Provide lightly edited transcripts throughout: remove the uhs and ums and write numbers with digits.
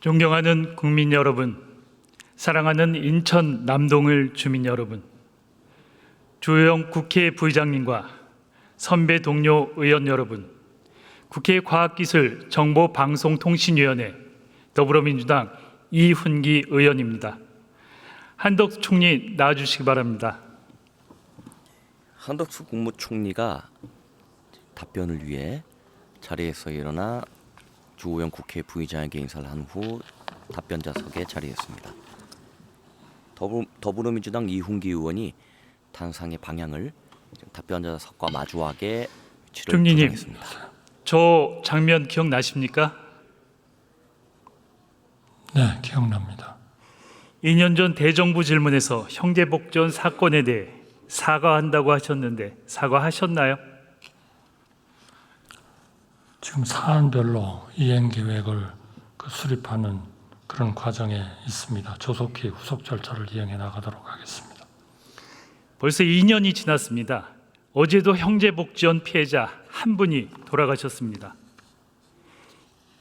존경하는 국민 여러분, 사랑하는 인천 남동을 주민 여러분, 주호영 국회 부의장님과 선배 동료 의원 여러분, 국회 과학기술정보방송통신위원회 더불어민주당 이훈기 의원입니다. 한덕수 총리 나와주시기 바랍니다. 한덕수 국무총리가 답변을 위해 자리에서 일어나 주호영 국회 부의장에게 인사를 한 후 답변자석에 자리했습니다. 더불어민주당 이훈기 의원이 탄상의 방향을 답변자석과 마주하게 위치를 총리님, 조정했습니다. 저 장면 기억나십니까? 네, 기억납니다. 2년 전 대정부 질문에서 형제복전 사건에 대해 사과한다고 하셨는데 사과하셨나요? 지금 사안별로 이행 계획을 수립하는 그런 과정에 있습니다. 조속히 후속 절차를 이행해 나가도록 하겠습니다. 벌써 2년이 지났습니다. 어제도 형제복지원 피해자 한 분이 돌아가셨습니다.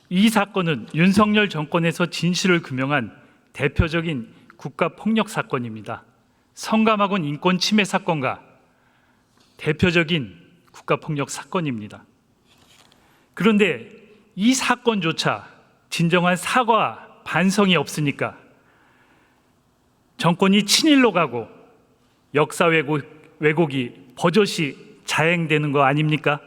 이 사건은 윤석열 정권에서 진실을 규명한 대표적인 국가폭력 사건입니다. 성감학원 인권 침해 사건과 대표적인 국가폭력 사건입니다. 그런데 이 사건조차 진정한 사과와 반성이 없으니까 정권이 친일로 가고 역사 왜곡이 버젓이 자행되는 거 아닙니까?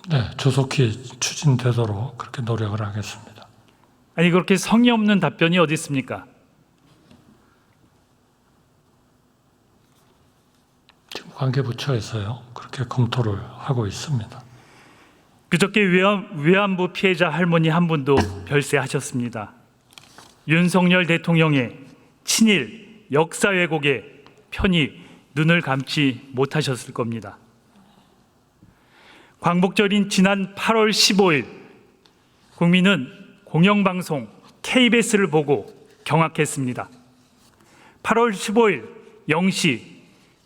네, 조속히 추진되도록 그렇게 노력을 하겠습니다. 아니 그렇게 성의 없는 답변이 어디 있습니까? 지금 관계부처에서요 그렇게 검토를 하고 있습니다. 그저께 위안부 피해자 할머니 한 분도 별세하셨습니다. 윤석열 대통령의 친일 역사 왜곡에 편히 눈을 감지 못하셨을 겁니다. 광복절인 지난 8월 15일 국민은 공영방송 KBS를 보고 경악했습니다. 8월 15일 0시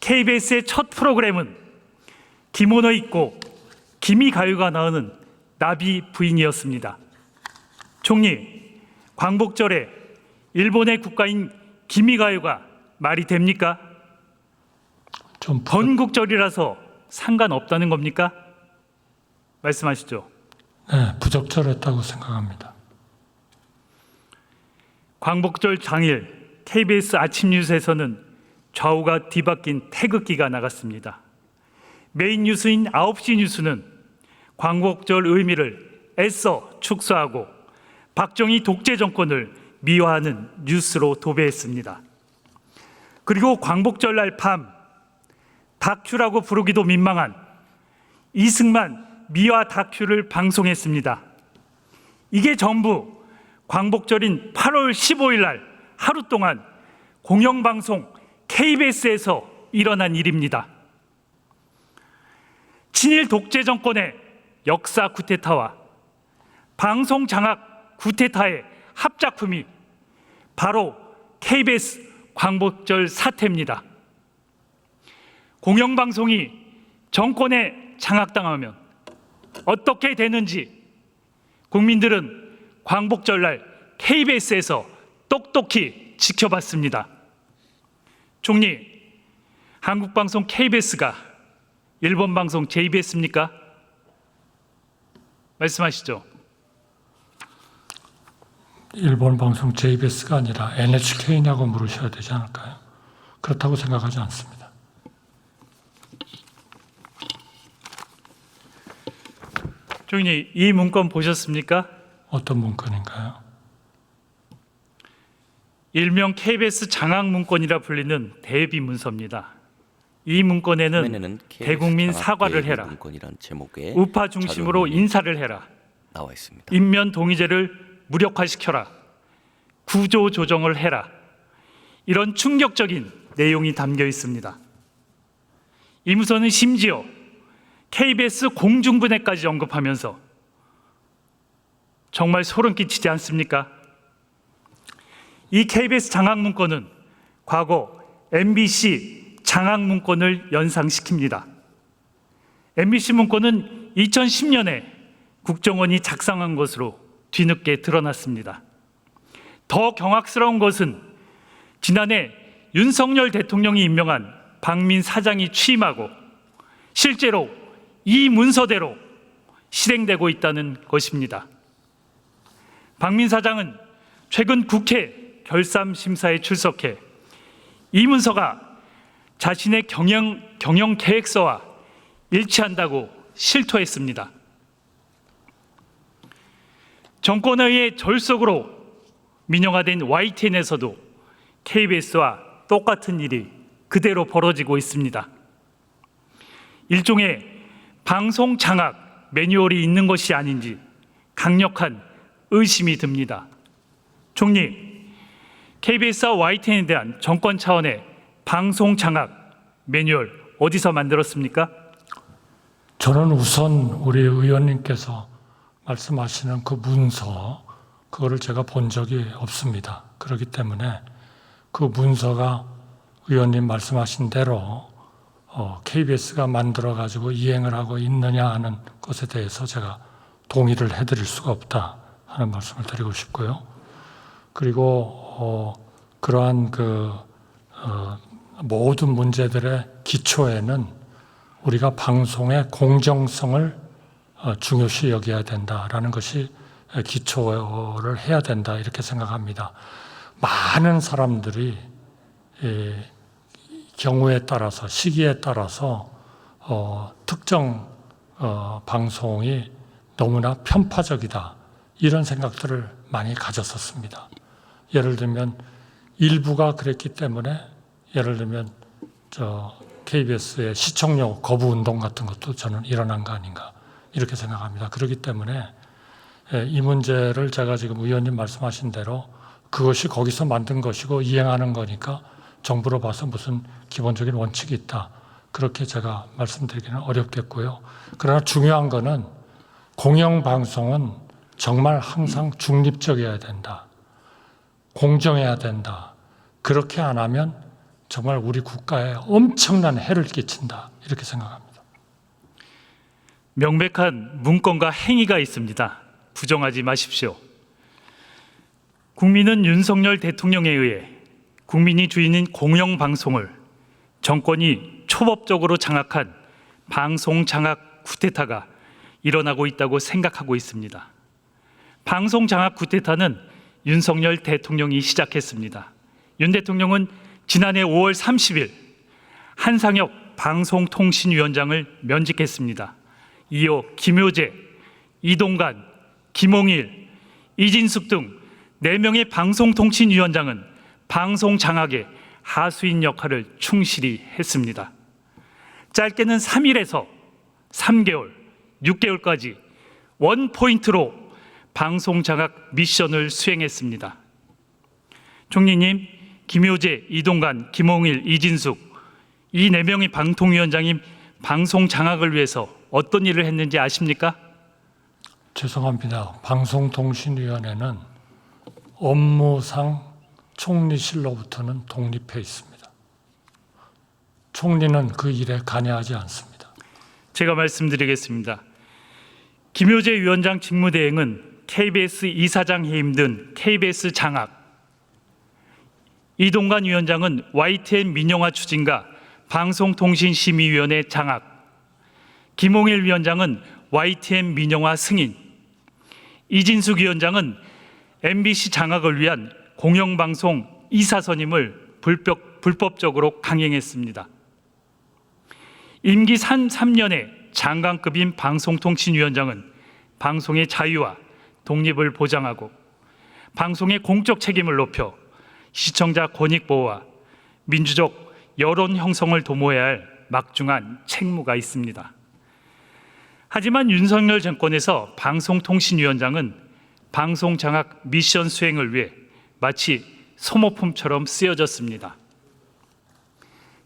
KBS의 첫 프로그램은 기모노 입고 기미가요가 나오는 나비 부인이었습니다. 총리, 광복절에 일본의 국가인 기미가요가 말이 됩니까? 좀 건국절이라서 상관없다는 겁니까? 말씀하시죠. 네, 부적절했다고 생각합니다. 광복절 당일 KBS 아침 뉴스에서는 좌우가 뒤바뀐 태극기가 나갔습니다. 메인 뉴스인 9시 뉴스는 광복절 의미를 애써 축소하고 박정희 독재 정권을 미화하는 뉴스로 도배했습니다. 그리고 광복절날 밤 다큐라고 부르기도 민망한 이승만 미화 다큐를 방송했습니다. 이게 전부 광복절인 8월 15일 날 하루 동안 공영방송 KBS에서 일어난 일입니다. 친일 독재 정권의 역사 쿠데타와 방송 장악 쿠데타의 합작품이 바로 KBS 광복절 사태입니다. 공영방송이 정권에 장악당하면 어떻게 되는지 국민들은 광복절날 KBS에서 똑똑히 지켜봤습니다. 총리, 한국방송 KBS가 일본 방송 JBS입니까? 말씀하시죠. 일본 방송 JBS가 아니라 NHK냐고 물으셔야 되지 않을까요? 그렇다고 생각하지 않습니다. 총리, 이 문건 보셨습니까? 어떤 문건인가요? 일명 KBS 장악 문건이라 불리는 대비 문서입니다. 이 문건에는 대국민 사과를 해라, 우파 중심으로 인사를 해라, 나와 있습니다. 인면 동의제를 무력화시켜라, 구조 조정을 해라, 이런 충격적인 내용이 담겨 있습니다. 이 문서는 심지어 KBS 공중분해까지 언급하면서 정말 소름 끼치지 않습니까? 이 KBS 장악 문건은 과거 MBC 장악 문건을 연상시킵니다. MBC 문건은 2010년에 국정원이 작성한 것으로 뒤늦게 드러났습니다. 더 경악스러운 것은 지난해 윤석열 대통령이 임명한 박민 사장이 취임하고 실제로 이 문서대로 실행되고 있다는 것입니다. 박민 사장은 최근 국회 결산 심사에 출석해 이 문서가 자신의 경영 계획서와 일치한다고 실토했습니다. 정권에 의해 졸속으로 민영화된 YTN에서도 KBS와 똑같은 일이 그대로 벌어지고 있습니다. 일종의 방송 장악 매뉴얼이 있는 것이 아닌지 강력한 의심이 듭니다. 총리, KBS와 YTN에 대한 정권 차원의 방송 장악 매뉴얼 어디서 만들었습니까? 저는 우선 우리 의원님께서 말씀하시는 그 문서, 그거를 제가 본 적이 없습니다. 그렇기 때문에 그 문서가 의원님 말씀하신 대로 KBS가 만들어가지고 이행을 하고 있느냐 하는 것에 대해서 제가 동의를 해드릴 수가 없다 하는 말씀을 드리고 싶고요. 그리고 그러한 모든 문제들의 기초에는 우리가 방송의 공정성을 중요시 여겨야 된다라는 것이 기초를 해야 된다 이렇게 생각합니다. 많은 사람들이 경우에 따라서 시기에 따라서 특정 방송이 너무나 편파적이다 이런 생각들을 많이 가졌었습니다. 예를 들면 일부가 그랬기 때문에 예를 들면 KBS의 시청료 거부 운동 같은 것도 저는 일어난 거 아닌가 이렇게 생각합니다. 그렇기 때문에 이 문제를 제가 지금 의원님 말씀하신 대로 그것이 거기서 만든 것이고 이행하는 거니까 정부로 봐서 무슨 기본적인 원칙이 있다. 그렇게 제가 말씀드리기는 어렵겠고요. 그러나 중요한 거는 공영방송은 정말 항상 중립적이어야 된다. 공정해야 된다. 그렇게 안 하면 정말 우리 국가에 엄청난 해를 끼친다. 이렇게 생각합니다. 명백한 문건과 행위가 있습니다. 부정하지 마십시오. 국민은 윤석열 대통령에 의해 국민이 주인인 공영방송을 정권이 초법적으로 장악한 방송 장악 쿠데타가 일어나고 있다고 생각하고 있습니다. 방송 장악 쿠데타는 윤석열 대통령이 시작했습니다. 윤 대통령은 지난해 5월 30일 한상혁 방송통신위원장을 면직했습니다. 이어 김효재, 이동관, 김홍일, 이진숙 등 4명의 방송통신위원장은 방송 장악의 하수인 역할을 충실히 했습니다. 짧게는 3일에서 3개월, 6개월까지 원포인트로 방송 장악 미션을 수행했습니다. 총리님, 김효재, 이동관, 김홍일, 이진숙 이 4명의 방통위원장이 방송 장악을 위해서 어떤 일을 했는지 아십니까? 죄송합니다. 방송통신위원회는 업무상 총리실로부터는 독립해 있습니다. 총리는 그 일에 관여하지 않습니다. 제가 말씀드리겠습니다. 김효재 위원장 직무대행은 KBS 이사장 해임 등 KBS 장악, 이동관 위원장은 YTN 민영화 추진과 방송통신심의위원회 장악, 김홍일 위원장은 YTN 민영화 승인, 이진숙 위원장은 MBC 장악을 위한 공영방송 이사 선임을 불법적으로 강행했습니다. 임기 3년의 장관급인 방송통신위원장은 방송의 자유와 독립을 보장하고 방송의 공적 책임을 높여 시청자 권익 보호와 민주적 여론 형성을 도모해야 할 막중한 책무가 있습니다. 하지만 윤석열 정권에서 방송통신위원장은 방송 장악 미션 수행을 위해 마치 소모품처럼 쓰여졌습니다.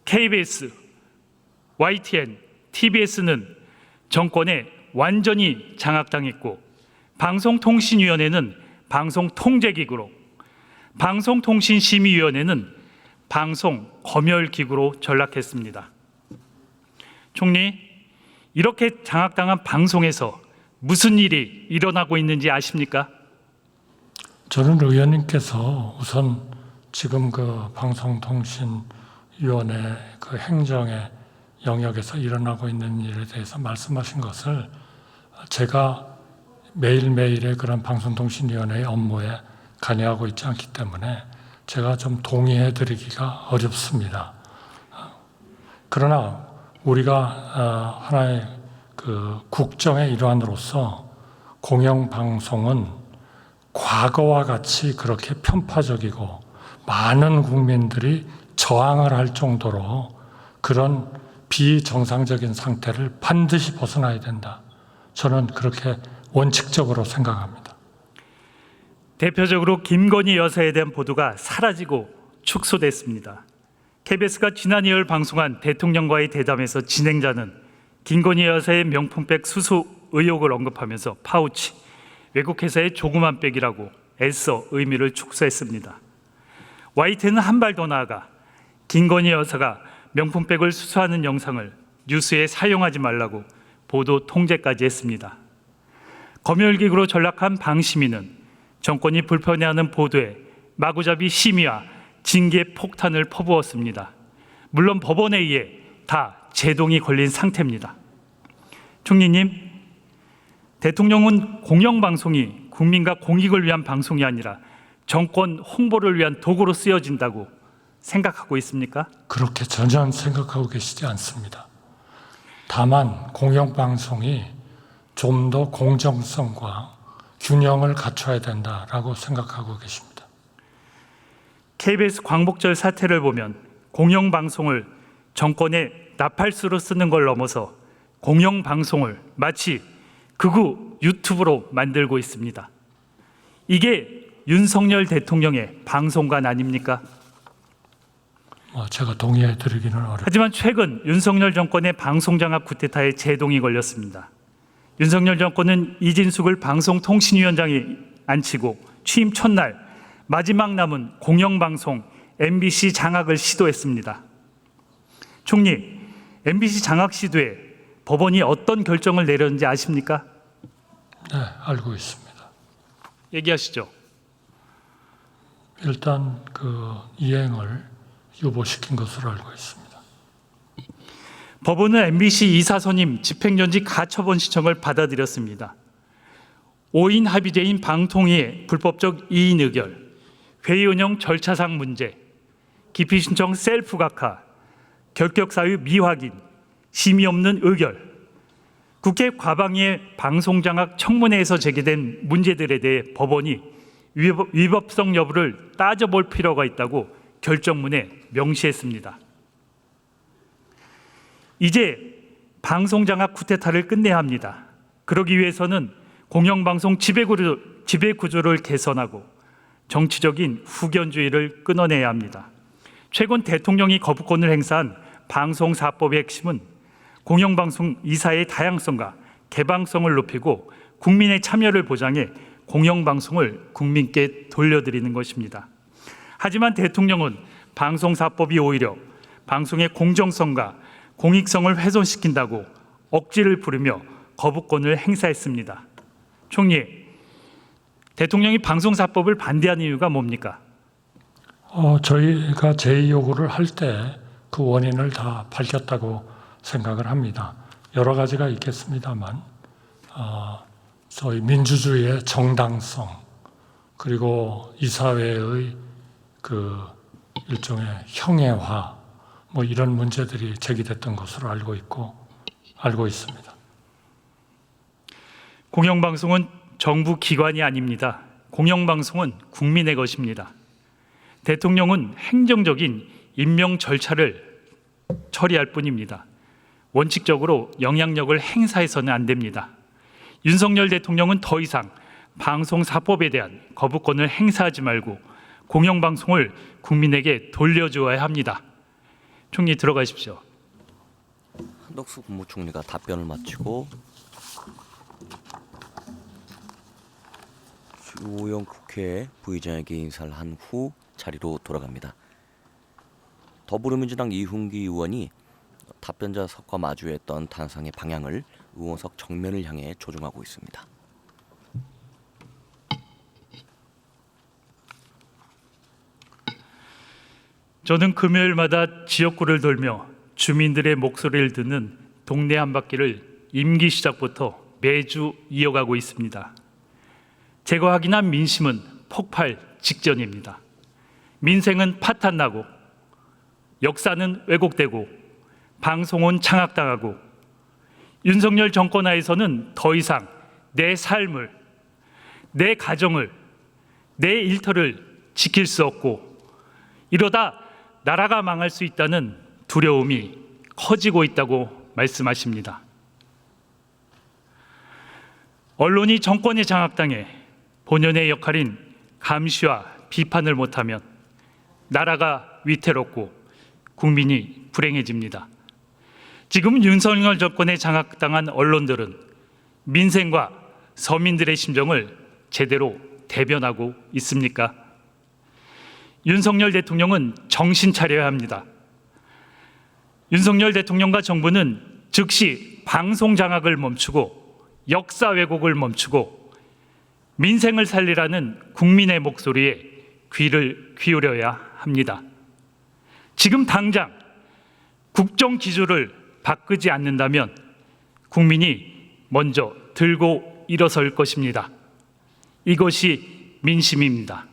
KBS, YTN, TBS는 정권에 완전히 장악당했고 방송통신위원회는 방송통제기구로, 방송통신심의위원회는 방송검열기구로 전락했습니다. 총리, 이렇게 장악당한 방송에서 무슨 일이 일어나고 있는지 아십니까? 저는 의원님께서 우선 지금 그 방송통신위원회 그 행정의 영역에서 일어나고 있는 일에 대해서 말씀하신 것을 제가 매일매일의 그런 방송통신위원회의 업무에 관여하고 있지 않기 때문에 제가 좀 동의해 드리기가 어렵습니다. 그러나 우리가 하나의 그 국정의 일환으로서 공영방송은 과거와 같이 그렇게 편파적이고 많은 국민들이 저항을 할 정도로 그런 비정상적인 상태를 반드시 벗어나야 된다. 저는 그렇게 원칙적으로 생각합니다. 대표적으로 김건희 여사에 대한 보도가 사라지고 축소됐습니다. KBS가 지난 2월 방송한 대통령과의 대담에서 진행자는 김건희 여사의 명품백 수수 의혹을 언급하면서 파우치, 외국 회사의 조그만 백이라고 애써 의미를 축소했습니다. YTN은 한 발 더 나아가 김건희 여사가 명품백을 수수하는 영상을 뉴스에 사용하지 말라고 보도 통제까지 했습니다. 검열기구로 전락한 방시민은 정권이 불편해하는 보도에 마구잡이 심의와 징계 폭탄을 퍼부었습니다. 물론 법원에 의해 다 제동이 걸린 상태입니다. 총리님, 대통령은 공영방송이 국민과 공익을 위한 방송이 아니라 정권 홍보를 위한 도구로 쓰여진다고 생각하고 있습니까? 그렇게 전혀 생각하고 계시지 않습니다. 다만 공영방송이 좀 더 공정성과 균형을 갖춰야 된다라고 생각하고 계십니다. KBS 광복절 사태를 보면 공영방송을 정권의 나팔수로 쓰는 걸 넘어서 공영방송을 마치 극우 유튜브로 만들고 있습니다. 이게 윤석열 대통령의 방송관 아닙니까? 제가 동의해 드리기는 어렵습니다. 하지만 최근 윤석열 정권의 방송장악 쿠데타에 제동이 걸렸습니다. 윤석열 정권은 이진숙을 방송통신위원장에 앉히고 취임 첫날 마지막 남은 공영방송 MBC 장악을 시도했습니다. 총리, MBC 장악 시도에 법원이 어떤 결정을 내렸는지 아십니까? 네, 알고 있습니다. 얘기하시죠. 일단 그 이행을 유보시킨 것으로 알고 있습니다. 법원은 MBC 이사 선임 집행정지 가처분 신청을 받아들였습니다. 5인 합의제인 방통위의 불법적 이인 의결, 회의 운영 절차상 문제, 기피 신청 셀프 각하, 결격 사유 미확인, 심의 없는 의결, 국회 과방위의 방송장악 청문회에서 제기된 문제들에 대해 법원이 위법성 여부를 따져볼 필요가 있다고 결정문에 명시했습니다. 이제 방송장악 쿠데타를 끝내야 합니다. 그러기 위해서는 공영방송 지배구조를 개선하고 정치적인 후견주의를 끊어내야 합니다. 최근 대통령이 거부권을 행사한 방송사법의 핵심은 공영방송 이사의 다양성과 개방성을 높이고 국민의 참여를 보장해 공영방송을 국민께 돌려드리는 것입니다. 하지만 대통령은 방송사법이 오히려 방송의 공정성과 공익성을 훼손시킨다고 억지를 부르며 거부권을 행사했습니다. 총리, 대통령이 방송사법을 반대하는 이유가 뭡니까? 저희가 제의 요구를 할 때 그 원인을 다 밝혔다고 생각을 합니다. 여러 가지가 있겠습니다만 저희 민주주의의 정당성 그리고 이사회의 그 일종의 형해화 이런 문제들이 제기됐던 것으로 알고 있습니다. 공영방송은 정부 기관이 아닙니다. 공영방송은 국민의 것입니다. 대통령은 행정적인 임명 절차를 처리할 뿐입니다. 원칙적으로 영향력을 행사해서는 안 됩니다. 윤석열 대통령은 더 이상 방송사법에 대한 거부권을 행사하지 말고 공영방송을 국민에게 돌려주어야 합니다. 총리 들어가십시오. 한덕수 국무총리가 답변을 마치고 주호영 국회 부의장에게 인사를 한 후 자리로 돌아갑니다. 더불어민주당 이훈기 의원이 답변자 석과 마주했던 탄상의 방향을 의원석 정면을 향해 조종하고 있습니다. 저는 금요일마다 지역구를 돌며 주민들의 목소리를 듣는 동네 한바퀴를 임기 시작부터 매주 이어가고 있습니다. 제가 확인한 민심은 폭발 직전입니다. 민생은 파탄나고 역사는 왜곡되고 방송은 장악당하고 윤석열 정권 하에서는 더 이상 내 삶을, 내 가정을, 내 일터를 지킬 수 없고 이러다 나라가 망할 수 있다는 두려움이 커지고 있다고 말씀하십니다. 언론이 정권에 장악당해 본연의 역할인 감시와 비판을 못하면 나라가 위태롭고 국민이 불행해집니다. 지금 윤석열 정권에 장악당한 언론들은 민생과 서민들의 심정을 제대로 대변하고 있습니까? 윤석열 대통령은 정신 차려야 합니다. 윤석열 대통령과 정부는 즉시 방송 장악을 멈추고 역사 왜곡을 멈추고 민생을 살리라는 국민의 목소리에 귀를 기울여야 합니다. 지금 당장 국정 기조를 바꾸지 않는다면 국민이 먼저 들고 일어설 것입니다. 이것이 민심입니다.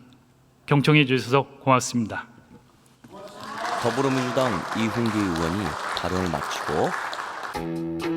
경청해 주셔서 고맙습니다. 더불어민주당 이훈기 의원이 발언을 마치고